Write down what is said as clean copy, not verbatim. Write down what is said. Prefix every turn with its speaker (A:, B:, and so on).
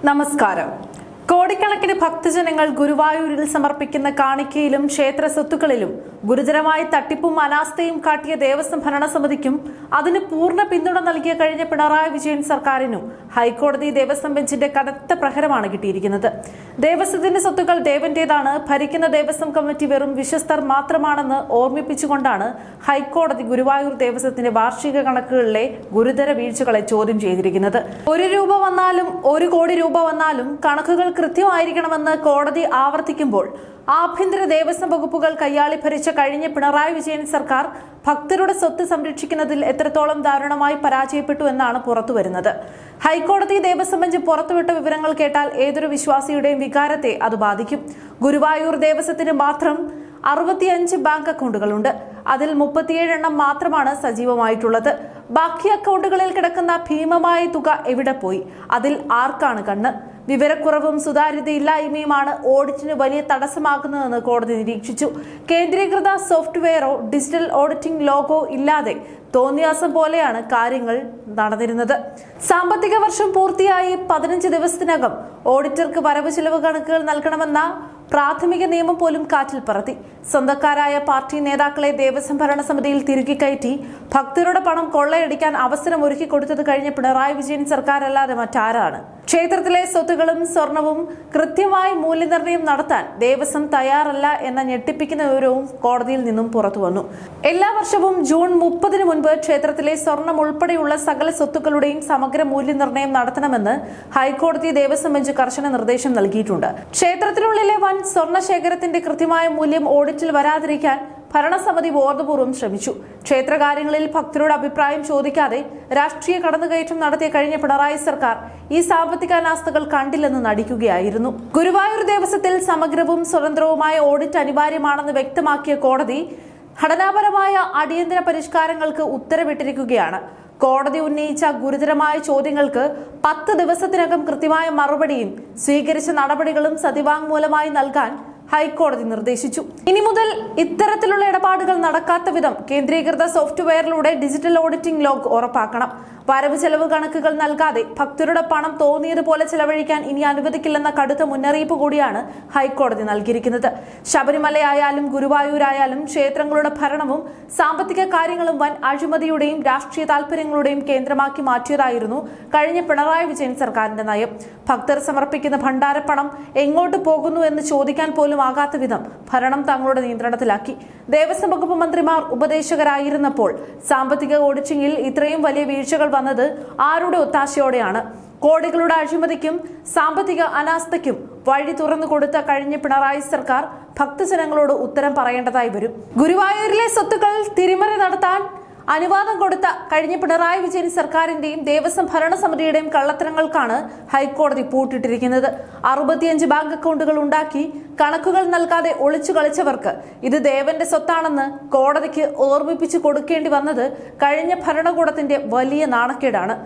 A: നമസ്കാരം. കോടിക്കണക്കിന് ഭക്തജനങ്ങൾ ഗുരുവായൂരിൽ സമർപ്പിക്കുന്ന കാണിക്കയിലും ക്ഷേത്ര സ്വത്തുക്കളിലും ഗുരുതരമായ തട്ടിപ്പും അനാസ്ഥയും കാട്ടിയ ദേവസ്വം ഭരണസമിതിക്കും അതിന് പൂർണ്ണ പിന്തുണ നൽകിയ കഴിഞ്ഞ പിണറായി വിജയൻ സർക്കാരിനും ഹൈക്കോടതി ദേവസ്വം ബെഞ്ചിന്റെ കനത്ത പ്രഹരമാണ് കിട്ടിയിരിക്കുന്നത്. ദേവസ്വത്തിന്റെ സ്വത്തുക്കൾ ദേവന്റേതാണ്, ഭരിക്കുന്ന ദേവസ്വം കമ്മിറ്റി വെറും വിശ്വസ്തർ മാത്രമാണെന്ന് ഓർമ്മിപ്പിച്ചുകൊണ്ടാണ് ഹൈക്കോടതി ഗുരുവായൂർ ദേവസ്വത്തിന്റെ വാർഷിക കണക്കുകളിലെ ഗുരുതര വീഴ്ചകളെ ചോദ്യം ചെയ്തിരിക്കുന്നത്. 1 രൂപ വന്നാലും 1 കോടി രൂപ വന്നാലും കണക്കുകൾ കൃത്യമായിരിക്കണമെന്ന് കോടതി ആവർത്തിക്കുമ്പോൾ ആഭ്യന്തര ദേവസ്വം വകുപ്പുകൾ കയ്യാളി ഭരിച്ച കഴിഞ്ഞ പിണറായി വിജയൻ സർക്കാർ ഭക്തരുടെ സ്വത്ത് സംരക്ഷിക്കുന്നതിൽ എത്രത്തോളം ദാരുണമായി പരാജയപ്പെട്ടു എന്നാണ് പുറത്തുവരുന്നത്. ഹൈക്കോടതി ദേവസ്വം ബെഞ്ച് പുറത്തുവിട്ട വിവരങ്ങൾ കേട്ടാൽ ഏതൊരു വിശ്വാസിയുടെയും വികാരത്തെ അത് ബാധിക്കും. ഗുരുവായൂർ ദേവസ്വത്തിന് മാത്രം 65 ബാങ്ക് അക്കൗണ്ടുകളുണ്ട്. അതിൽ 37 എണ്ണം മാത്രമാണ് സജീവമായിട്ടുള്ളത്. ബാക്കി അക്കൗണ്ടുകളിൽ കിടക്കുന്ന ഭീമമായ തുക എവിടെ പോയി? അതിൽ ആർക്കാണ് കണ്ണ്? വിവരക്കുറവും സുതാര്യതയില്ലായ്മയുമാണ് ഓഡിറ്റിന് വലിയ തടസ്സമാകുന്നതെന്ന് കോടതി നിരീക്ഷിച്ചു. കേന്ദ്രീകൃത സോഫ്റ്റ്വെയറോ ഡിജിറ്റൽ ഓഡിറ്റിംഗ് ലോഗോ ഇല്ലാതെ തോന്നിയാസം പോലെയാണ് കാര്യങ്ങൾ നടന്നിരുന്നത്. സാമ്പത്തിക വർഷം പൂർത്തിയായി 15 ദിവസത്തിനകം ഓഡിറ്റർക്ക് വരവ് ചെലവ് കണക്കുകൾ നൽകണമെന്ന പ്രാഥമിക നിയമം പോലും കാറ്റിൽ പറത്തി. സ്വന്തക്കാരായ പാർട്ടി നേതാക്കളെ ദേവസ്വം ഭരണസമിതിയിൽ തിരുകി കയറ്റി ഭക്തരുടെ പണം കൊള്ളയടിക്കാൻ അവസരം ഒരുക്കി കൊടുത്തത് കഴിഞ്ഞ പിണറായി വിജയൻ സർക്കാരല്ലാതെ മറ്റാരാണ്? ക്ഷേത്രത്തിലെ സ്വത്തുകളും സ്വർണവും കൃത്യമായി മൂല്യനിർണ്ണയം നടത്താൻ ദേവസ്വം തയ്യാറല്ല എന്ന ഞെട്ടിപ്പിക്കുന്ന വിവരവും കോടതിയിൽ നിന്നും പുറത്തു വന്നു. എല്ലാ വർഷവും ജൂൺ 30 മുൻപ് ക്ഷേത്രത്തിലെ സ്വർണം ഉൾപ്പെടെയുള്ള സകല സ്വത്തുക്കളുടെയും സമഗ്ര മൂല്യനിർണ്ണയം നടത്തണമെന്ന് ഹൈക്കോടതി ദേവസ്വം ബെഞ്ച് കർശന നിർദ്ദേശം നൽകിയിട്ടുണ്ട്. ക്ഷേത്രത്തിനുള്ളിലെ വൻ സ്വർണശേഖരത്തിന്റെ കൃത്യമായ മൂല്യം ഓഡിറ്റിൽ വരാതിരിക്കാൻ ഭരണസമിതി ബോധപൂർവം ശ്രമിച്ചു. ക്ഷേത്രകാര്യങ്ങളിൽ ഭക്തരുടെ അഭിപ്രായം ചോദിക്കാതെ രാഷ്ട്രീയ കടന്നുകയറ്റം നടത്തിയ കഴിഞ്ഞ പിണറായി സർക്കാർ ഈ സാമ്പത്തിക അനാസ്ഥകൾ കണ്ടില്ലെന്ന് നടിക്കുകയായിരുന്നു. ഗുരുവായൂർ ദേവസ്വത്തിൽ സമഗ്രവും സ്വതന്ത്രവുമായ ഓഡിറ്റ് അനിവാര്യമാണെന്ന് വ്യക്തമാക്കിയ കോടതി ഘടനാപരമായ അടിയന്തര പരിഷ്കാരങ്ങൾക്ക് ഉത്തരവിട്ടിരിക്കുകയാണ്. കോടതി ഉന്നയിച്ച ഗുരുതരമായ ചോദ്യങ്ങൾക്ക് 10 ദിവസത്തിനകം കൃത്യമായ മറുപടിയും സ്വീകരിച്ച നടപടികളും സത്യവാങ്മൂലമായി നൽകാൻ ഹൈക്കോടതി നിർദ്ദേശിച്ചു. ഇനി മുതൽ ഇത്തരത്തിലുള്ള ഇടപാടുകൾ നടക്കാത്ത വിധം കേന്ദ്രീകൃത സോഫ്റ്റ്വെയറിലൂടെ ഡിജിറ്റൽ ഓഡിറ്റിംഗ് ലോഗ് ഉറപ്പാക്കണം. വരവ് ചെലവ് കണക്കുകൾ നൽകാതെ ഭക്തരുടെ പണം തോന്നിയതുപോലെ ചെലവഴിക്കാൻ ഇനി അനുവദിക്കില്ലെന്ന കടുത്ത മുന്നറിയിപ്പ് കൂടിയാണ് ഹൈക്കോടതി നൽകിയിരിക്കുന്നത്. ശബരിമലയായാലും ഗുരുവായൂരായാലും ക്ഷേത്രങ്ങളുടെ ഭരണവും സാമ്പത്തിക കാര്യങ്ങളും വൻ അഴിമതിയുടെയും രാഷ്ട്രീയ താൽപര്യങ്ങളുടെയും കേന്ദ്രമാക്കി മാറ്റിയതായിരുന്നു കഴിഞ്ഞ പിണറായി വിജയൻ സർക്കാരിന്റെ നയം. ഭക്തർ സമർപ്പിക്കുന്ന ഭണ്ഡാരപ്പണം എങ്ങോട്ട് പോകുന്നു എന്ന് ചോദിക്കാൻ പോലും ആകാത്ത വിധം ഭരണം തങ്ങളുടെ നിയന്ത്രണത്തിലാക്കി. ദേവസ്വം വകുപ്പ് മന്ത്രിമാർ ഉപദേശകരായിരുന്നപ്പോൾ സാമ്പത്തിക ഓഡിറ്റിംഗിൽ ഇത്രയും വലിയ വീഴ്ചകൾ വന്നത് ആരുടെ ഒത്താശയോടെയാണ്? കോടികളുടെ അഴിമതിക്കും സാമ്പത്തിക അനാസ്ഥയ്ക്കും വഴി തുറന്നു കൊടുത്ത കഴിഞ്ഞ പിണറായി സർക്കാർ ഭക്തജനങ്ങളോട് ഉത്തരം പറയേണ്ടതായി വരും. ഗുരുവായൂരിലെ സ്വത്തുക്കൾ തിരിമറി നടത്താൻ അനുവാദം കൊടുത്ത കഴിഞ്ഞ പിണറായി വിജയൻ സർക്കാരിന്റെയും ദേവസ്വം ഭരണസമിതിയുടെയും കള്ളത്തരങ്ങൾക്കാണ് ഹൈക്കോടതി പൂട്ടിട്ടിരിക്കുന്നത്. 65 ബാങ്ക് അക്കൗണ്ടുകൾ ഉണ്ടാക്കി കണക്കുകൾ നൽകാതെ ഒളിച്ചു കളിച്ചവർക്ക് ഇത് ദേവന്റെ സ്വത്താണെന്ന് കോടതിക്ക് ഓർമ്മിപ്പിച്ചു കൊടുക്കേണ്ടി വന്നത് കഴിഞ്ഞ ഭരണകൂടത്തിന്റെ വലിയ നാണക്കേടാണ്.